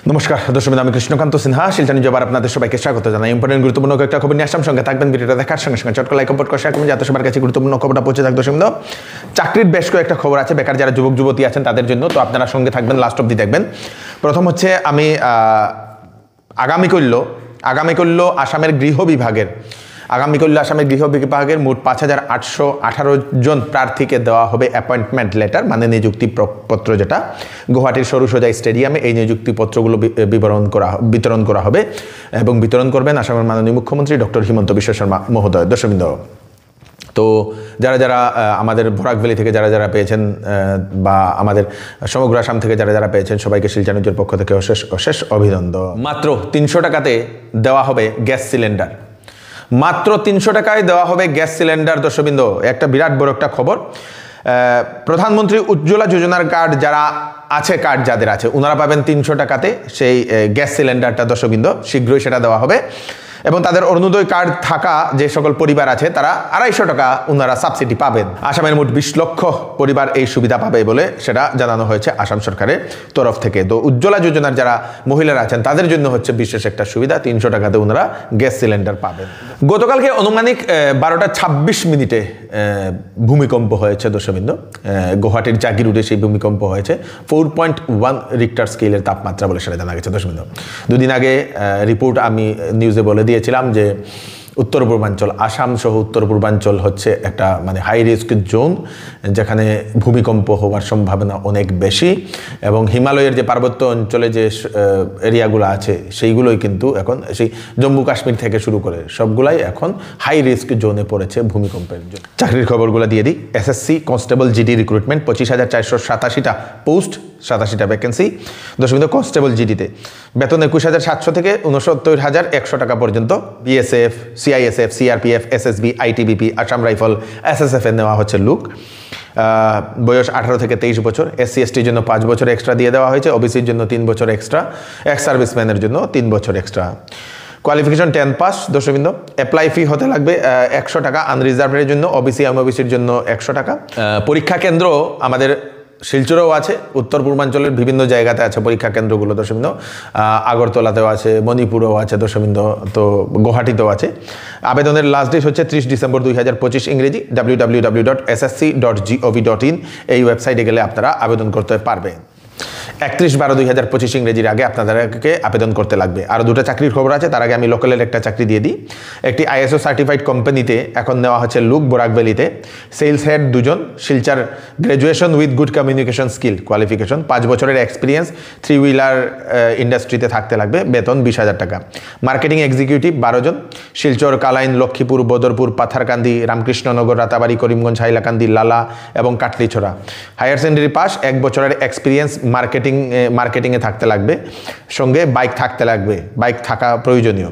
নমস্কার দর্শক, আমি কৃষ্ণকান্ত সিনহা শিলচর নিউজে আপনাদের সবাইকে স্বাগত জানাই। ইম্পর্টেন্ট গুরুত্বপূর্ণ একটা খবর নিয়ে আসলাম, সঙ্গে থাকবেন। ভিডিওটা দেখার সঙ্গে সঙ্গে চটকা লাইক কমেন্ট করে শেয়ার করবেন যাতে সবার কাছে গুরুত্বপূর্ণ খবরটা পৌঁছে থাকে। দর্শক, চাকরির বেশ কয়েকটা খবর আছে বেকার যারা যুবক যুবতী আছেন তাদের জন্য, তো আপনারা সঙ্গে থাকবেন, লাস্ট অবধি দেখবেন। প্রথম হচ্ছে আমি আগামী করল আসামের গৃহ বিভাগের মোট 5,818 জন প্রার্থীকে দেওয়া হবে অ্যাপয়েন্টমেন্ট লেটার, মানে নিযুক্তিপত্র, যেটা গুয়াহাটির সরুসজাই স্টেডিয়ামে এই নিযুক্তিপত্রগুলো বিতরণ করা হবে এবং বিতরণ করবেন আসামের মাননীয় মুখ্যমন্ত্রী ডক্টর হিমন্ত বিশ্ব শর্মা মহোদয়। দর্শকবৃন্দ, তো যারা আমাদের বরাক ভ্যালি থেকে যারা পেয়েছেন বা আমাদের সমগ্র আসাম থেকে যারা পেয়েছেন, সবাইকে শিলচর নিউজের পক্ষ থেকে অশেষ অভিনন্দন। মাত্র 300 টাকাতে দেওয়া হবে গ্যাস সিলিন্ডার, মাত্র 300 টাকায় দেওয়া হবে গ্যাস সিলিন্ডার। দর্শকবৃন্দ, একটা বিরাট বড় একটা খবর। প্রধানমন্ত্রী উজ্জ্বলা যোজনার কার্ড যাদের আছে ওনারা পাবেন 300 টাকাতে সেই গ্যাস সিলিন্ডারটা। দর্শকবৃন্দ, শীঘ্রই সেটা দেওয়া হবে এবং তাদের অরুণোদয় কার্ড থাকা যে সকল পরিবার আছে তারা 250 টাকা ওনারা সাবসিডি পাবেন। আসামের মোট 20 লক্ষ পরিবার এই সুবিধা পাবে বলে সেটা জানানো হয়েছে আসাম সরকারের তরফ থেকে। তো উজ্জ্বলা যোজনার যারা মহিলারা আছেন তাদের জন্য হচ্ছে বিশেষ একটা সুবিধা, 300 টাকাতে ওনারা গ্যাস সিলিন্ডার পাবেন। গতকালকে আনুমানিক 12টা 26 মিনিটে ভূমিকম্প হয়েছে। দর্শকবৃন্দ, গুয়াহাটির জাগিরোডে সেই ভূমিকম্প হয়েছে। 4.1 রিক্টার স্কেলের তাপমাত্রা বলে সেটা জানা গেছে। দর্শকবৃন্দ, দুদিন আগে রিপোর্ট আমি নিউজে বলে দিয়েছিলাম যে উত্তর পূর্বাঞ্চল, আসাম সহ উত্তর পূর্বাঞ্চল হচ্ছে একটা মানে হাই রিস্ক জোন, যেখানে ভূমিকম্প হওয়ার সম্ভাবনা অনেক বেশি এবং হিমালয়ের যে পার্বত্য অঞ্চলে যে এরিয়াগুলো আছে সেইগুলোই কিন্তু এখন, সেই জম্মু কাশ্মীর থেকে শুরু করে সবগুলাই এখন হাই রিস্ক জোনে পড়েছে ভূমিকম্পের জন্য। চাকরির খবরগুলো দিয়ে দিই। SSC কনস্টেবল জিডি রিক্রুটমেন্ট 25,487টা পোস্ট, 87টা ভ্যাকেন্সি। দর্শকবৃন্দ, কনস্টেবল জিডিতে বেতন 21,700 থেকে 69,100 টাকা পর্যন্ত। BSF, CISF, CRPF, SSB, ITBP, Assam rifle, SSF এর নেওয়া হচ্ছে লুক। বয়স 18 থেকে 23 বছর। SC STর জন্য 5 বছর এক্সট্রা দিয়ে দেওয়া হয়েছে, OBCর জন্য 3 বছর এক্সট্রা, এক্স সার্ভিসম্যানের জন্য 3 বছর এক্সট্রা। Qualification 10 pass. দর্শকবৃন্দ, অ্যাপ্লাই ফি হতে লাগবে 100 টাকা আনরিজার্ভের জন্য, OBC OBCর জন্য 100 টাকা। পরীক্ষা কেন্দ্র আমাদের শিলচরেও আছে, উত্তর পূর্বাঞ্চলের বিভিন্ন জায়গাতে আছে পরীক্ষা কেন্দ্রগুলো। দর্শকবৃন্দ, আগরতলাতেও আছে, মণিপুরেও আছে। দর্শকবৃন্দ, তো গুয়াহাটিতেও আছে। আবেদনের লাস্ট ডেট হচ্ছে 30 ডিসেম্বর 2025 ইংরেজি। www.ssc.gov.in এই ওয়েবসাইটে গেলে আপনারা আবেদন করতে পারবেন। 31/12/2025 ইংরেজির আগে আপনাদেরকে আবেদন করতে লাগবে। আর দুটো চাকরির খবর আছে, তার আগে আমি লোকালের একটা চাকরি দিয়ে দিই। একটি ISO সার্টিফাইড কোম্পানিতে এখন নেওয়া হচ্ছে লুক, বরাক ভ্যালিতে। সেলস হেড 2 জন, Silchar, graduation with good communication skill, qualification 5 বছরের এক্সপিরিয়েন্স, 3 হুইলার ইন্ডাস্ট্রিতে থাকতে লাগবে, বেতন 20,000 টাকা। মার্কেটিং এক্সিকিউটিভ 12 জন, শিলচর, কালাইন, লক্ষ্মীপুর, বদরপুর, পাথারকান্দি, রামকৃষ্ণনগর, রাতাবাড়ি, করিমগঞ্জ, হাইলাকান্দি, লালা এবং কাটলিছড়া। হায়ার সেকেন্ডারি পাস, 1 বছরের এক্সপিরিয়েন্স, মার্কেটিংয়ে থাকতে লাগবে, সঙ্গে বাইক থাকতে লাগবে, বাইক থাকা প্রয়োজনীয়,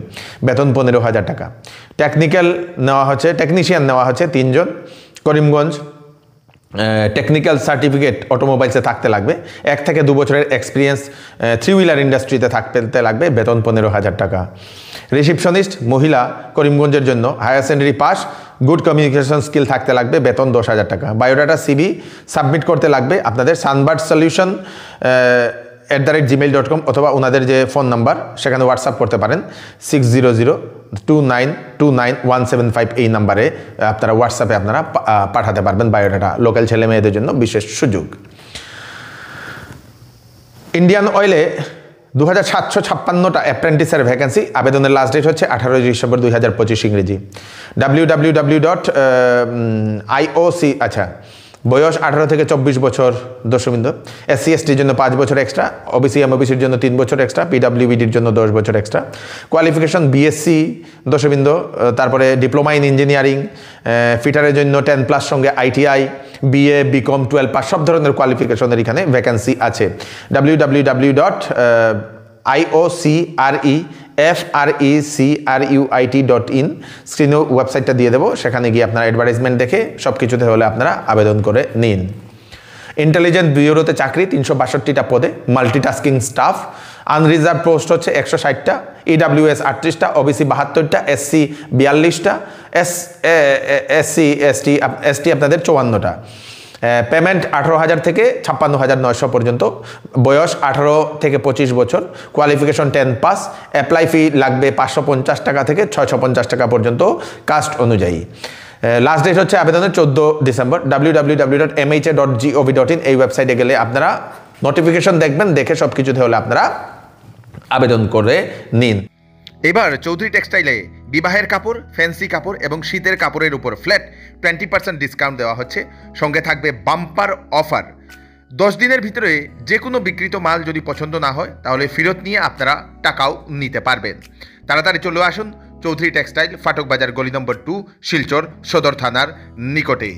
বেতন 15,000 টাকা। টেকনিশিয়ান নেওয়া হচ্ছে 3 জন, করিমগঞ্জ, টেকনিক্যাল সার্টিফিকেট অটোমোবাইলসে থাকতে লাগবে, 1 থেকে 2 বছরের এক্সপিরিয়েন্স, 3 হুইলার ইন্ডাস্ট্রিতে থাকতে লাগবে, বেতন 15,000 টাকা। রিসিপশনিস্ট মহিলা, করিমগঞ্জের জন্য, higher secondary pass, good communication skill থাকতে লাগবে, বেতন 10,000 টাকা। বায়োডাটা CV সাবমিট করতে লাগবে আপনাদের sunbirdsolution@gmail.com অথবা ওনাদের যে ফোন নাম্বার সেখানে হোয়াটসঅ্যাপ করতে পারেন 600292917 এই নাম্বারে আপনারা হোয়াটসঅ্যাপে আপনারা পাঠাতে পারবেন বায়োডাটা। লোকাল ছেলে মেয়েদের জন্য বিশেষ সুযোগ। ইন্ডিয়ান অয়েলে 2,756টা অ্যাপ্রেন্টিসের ভ্যাকেন্সি। আবেদনের লাস্ট ডেট হচ্ছে 18 ডিসেম্বর 2025 ইংরেজি। www.ioc বয়স 18 থেকে 24 বছর। দর্শকবৃন্দ, SC STর জন্য 5 বছর এক্সট্রা, OBC OBCর জন্য 3 বছর এক্সট্রা, PWBDর জন্য 10 বছর এক্সট্রা। Qualification BSc। দর্শকবৃন্দ, তারপরে ডিপ্লোমা ইন ইঞ্জিনিয়ারিং, ফিটারের জন্য 10+ সঙ্গে ITI, BA, BCom 12 পাস, সব ধরনের কোয়ালিফিকেশনের এখানে ভ্যাকেন্সি আছে। www.iocrefrecruit.in স্ক্রিনেও ওয়েবসাইটটা দিয়ে দেবো, সেখানে গিয়ে আপনারা অ্যাডভার্টাইজমেন্ট দেখে সব কিছুতে হলে আপনারা আবেদন করে নিন। ইন্টেলিজেন্স ব্যুরোতে চাকরি 362টা পদে, মাল্টিটাস্কিং স্টাফ। আনরিজার্ভ পোস্ট হচ্ছে 160টা, EWS 38টা, OBC 72টা, SC 42টা, SC ST আপনাদের 54টা। পেমেন্ট 18,000 থেকে 56,900 পর্যন্ত, বয়স 18 থেকে 25 বছর, কোয়ালিফিকেশন 10 পাস, অ্যাপ্লাই ফি লাগবে 550 টাকা থেকে 650 টাকা পর্যন্ত কাস্ট অনুযায়ী। লাস্ট ডেট হচ্ছে আবেদনের 14 ডিসেম্বর। www.mha.gov.in এই ওয়েবসাইটে গেলে আপনারা নোটিফিকেশন দেখবেন, দেখে সব কিছুতে হলে আপনারা আবেদন করে নিন। এবার চৌধুরী টেক্সটাইলে বিবাহের কাপড়, ফ্যান্সি কাপড় এবং শীতের কাপড়ের উপর ফ্ল্যাট 20% ডিসকাউন্ট দেওয়া হচ্ছে। সঙ্গে থাকবে বাম্পার অফার। 10 দিনের ভিতরে যে কোনো বিক্রিত মাল যদি পছন্দ না হয় তাহলে ফেরত নিয়ে আপনারা টাকাও নিতে পারবেন। তাড়াতাড়ি চলে আসুন চৌধুরী টেক্সটাইল, ফাটক বাজার, গলি নম্বর 2, শিলচর সদর থানার নিকটে।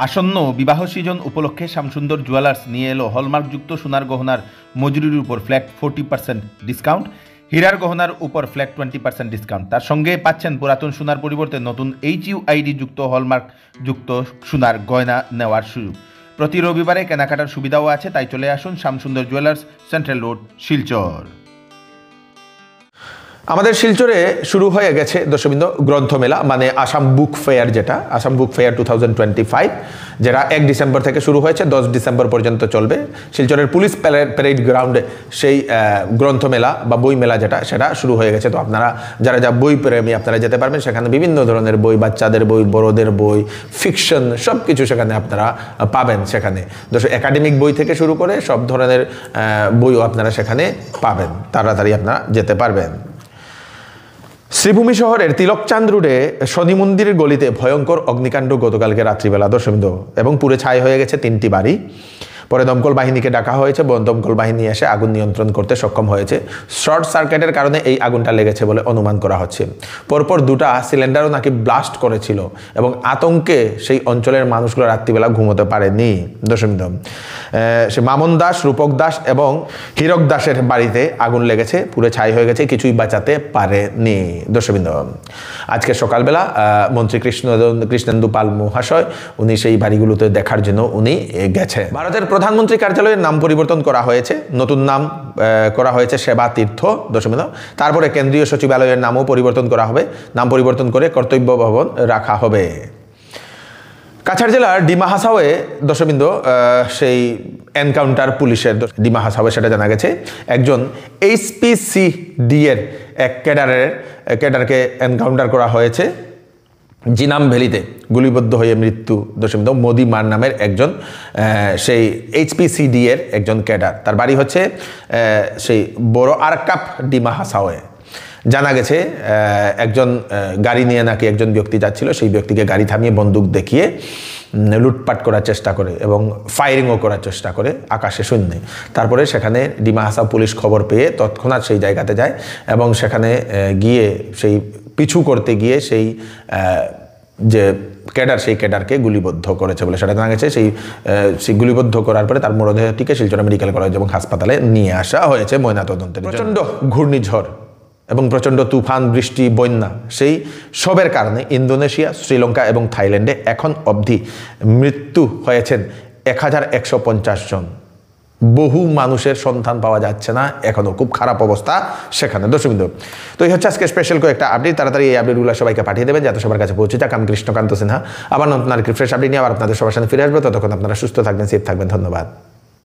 আসন্ন বিবাহ সিজন উপলক্ষে শ্যামসুন্দর জুয়েলার্স নিয়ে এলো হলমার্কযুক্ত সোনার গহনার মজুরির উপর ফ্ল্যাট 40% ডিসকাউন্ট, হীরার গহনার উপর ফ্ল্যাট 20% ডিসকাউন্ট। তার সঙ্গে পাচ্ছেন পুরাতন সোনার পরিবর্তে নতুন HUID যুক্ত হলমার্ক যুক্ত সোনার গয়না নেওয়ার সুযোগ। প্রতি রবিবারে কেনাকাটার সুবিধাও আছে, তাই চলে আসুন Shyamsundar jewellers, central road, Silchar. আমাদের শিলচরে শুরু হয়ে গেছে দর্শকবৃন্দ গ্রন্থমেলা, মানে আসাম বুক ফেয়ার, যেটা আসাম বুক ফেয়ার 2025, যেটা 1 ডিসেম্বর থেকে শুরু হয়েছে, 10 ডিসেম্বর পর্যন্ত চলবে। শিলচরের পুলিশ প্যারেড গ্রাউন্ডে সেই গ্রন্থমেলা বা বই মেলা সেটা শুরু হয়ে গেছে। তো আপনারা যারা বই প্রেমী আপনারা যেতে পারবেন। সেখানে বিভিন্ন ধরনের বই, বাচ্চাদের বই, বড়দের বই, ফিকশন, সব কিছু সেখানে আপনারা পাবেন। সেখানে একাডেমিক বই থেকে শুরু করে সব ধরনের বইও আপনারা সেখানে পাবেন। তাড়াতাড়ি আপনারা যেতে পারবেন। শ্রীভূমি শহরের তিলকচাঁদ রোডে শনি মন্দিরের গলিতে ভয়ঙ্কর অগ্নিকাণ্ড গতকালকে রাত্রিবেলা দর্শকবৃন্দ, এবং পুড়ে ছাই হয়ে গেছে 3টি বাড়ি। পরে দমকল বাহিনীকে ডাকা হয়েছে, দমকল বাহিনী এসে আগুন নিয়ন্ত্রণ করতে সক্ষম হয়েছে। শর্ট সার্কিটের কারণে এই আগুনটা লেগেছে বলে অনুমান করা হচ্ছে। পরপর 2টা সিলিন্ডারও নাকি ব্লাস্ট করেছিল, এবং আতঙ্কে সেই অঞ্চলের মানুষগুলো রাত্রিবেলা ঘুমোতে পারেনি দর্শকবৃন্দ। সে মামন দাস, রূপক দাস এবং হীরক দাসের বাড়িতে আগুন লেগেছে, পুড়ে ছাই হয়ে গেছে, কিছুই বাঁচাতে পারেনি দর্শকবৃন্দ। আজকে সকালবেলা মন্ত্রী কৃষ্ণেন্দু পাল মহাশয় উনি সেই বাড়িগুলোতে দেখার জন্য উনি গেছে। ভারতের প্রধানমন্ত্রী কার্যালয়ের নাম পরিবর্তন করা হয়েছে, নতুন নাম করা হয়েছে সেবা তীর্থ দর্শকবৃন্দ। তারপরে কেন্দ্রীয় সচিবালয়ের নামও পরিবর্তন করা হবে, নাম পরিবর্তন করে কর্তব্য ভবন রাখা হবে। কাছাড় জেলার ডিমা হাসাওয়ে দর্শকবৃন্দ সেই এনকাউন্টার পুলিশের ডিমা হাসাওয়ে সেটা জানা গেছে একজন HPCD এর এক ক্যাডারকে এনকাউন্টার করা হয়েছে জিনাম ভ্যালিতে, গুলিবদ্ধ হয়ে মৃত্যু দর্শকবৃন্দ মোদি মার নামের একজন সেই HPCD এর একজন ক্যাডার। তার বাড়ি হচ্ছে সেই বড় আরকাপ ডিমা হাসাওয়ে। জানা গেছে একজন গাড়ি নিয়ে নাকি একজন ব্যক্তি যাচ্ছিল, সেই ব্যক্তিকে গাড়ি থামিয়ে বন্দুক দেখিয়ে লুটপাট করার চেষ্টা করে এবং ফায়ারিংও করার চেষ্টা করে আকাশে শূন্যে। তারপরে সেখানে ডিমা হাসাও পুলিশ খবর পেয়ে তৎক্ষণাৎ সেই জায়গাতে যায় এবং সেখানে গিয়ে সেই পিছু করতে গিয়ে সেই যে ক্যাডার সেই ক্যাডারকে গুলিবদ্ধ করেছে বলে সেটা জানা গেছে। সেই গুলিবদ্ধ করার পরে তার মরদেহটিকে শিলচর মেডিকেল কলেজ এবং হাসপাতালে নিয়ে আসা হয়েছে ময়নাতদন্তের জন্য। প্রচণ্ড ঘূর্ণিঝড় এবং প্রচণ্ড তুফান, বৃষ্টি, বন্যা সেই সবের কারণে ইন্দোনেশিয়া, শ্রীলঙ্কা এবং থাইল্যান্ডে এখন অবধি মৃত্যু হয়েছেন 1150 জন। বহু মানুষের সন্ধান পাওয়া যাচ্ছে না এখনও, খুব খারাপ অবস্থা সেখানে দর্শকবৃন্দ। তো এই হচ্ছে আজকে স্পেশাল কয়েকটা আপডেট। তাড়াতাড়ি এই আপডেটগুলো সবাইকে পাঠিয়ে দেবেন যাতে সবার কাছে পৌঁছে যাক। আমি কৃষ্ণকান্ত সিনহা আবার নতুন আর ফ্রেশ আপডেট নিয়ে আবার আপনাদের সবার সাথে ফিরে আসবো। ততক্ষণ আপনারা সুস্থ থাকবেন, সেফ থাকবেন। ধন্যবাদ।